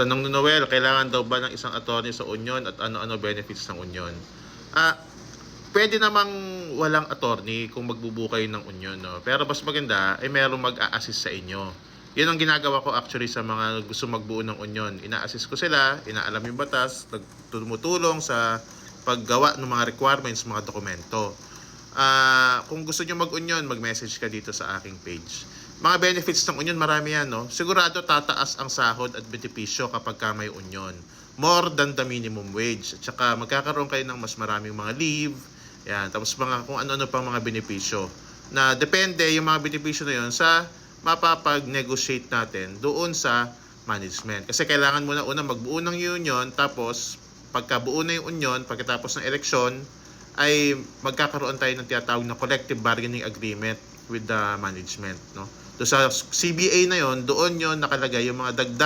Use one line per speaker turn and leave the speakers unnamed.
Tanong ni Noel, kailangan daw ba ng isang attorney sa union at ano-ano benefits ng union? Ah, pwede namang walang attorney kung magbubuo kayo ng union, no? Pero mas maganda ay merong mag-a-assist sa inyo. Yun ang ginagawa ko actually sa mga gusto magbuo ng union. Ina-assist ko sila, inaalam yung batas, tumutulong sa paggawa ng mga requirements, mga dokumento. Kung gusto nyo mag-union, mag-message ka dito sa aking page. Mga benefits ng union, marami yan, no? Sigurado tataas ang sahod at benepisyo kapag ka may union. More than the minimum wage. At saka magkakaroon kayo ng mas maraming mga leave. Yan. Tapos mga kung ano-ano pang mga benepisyo. Na depende yung mga benepisyo na yun sa mapapag-negotiate natin doon sa management. Kasi kailangan muna unang magbuo ng union, tapos pagkabuo na yung union, pagkatapos ng eleksyon, ay magkakaroon tayo ng tinatawag na collective bargaining agreement with the management, no? So sa CBA na yon, doon yon nakalagay yung mga dagdag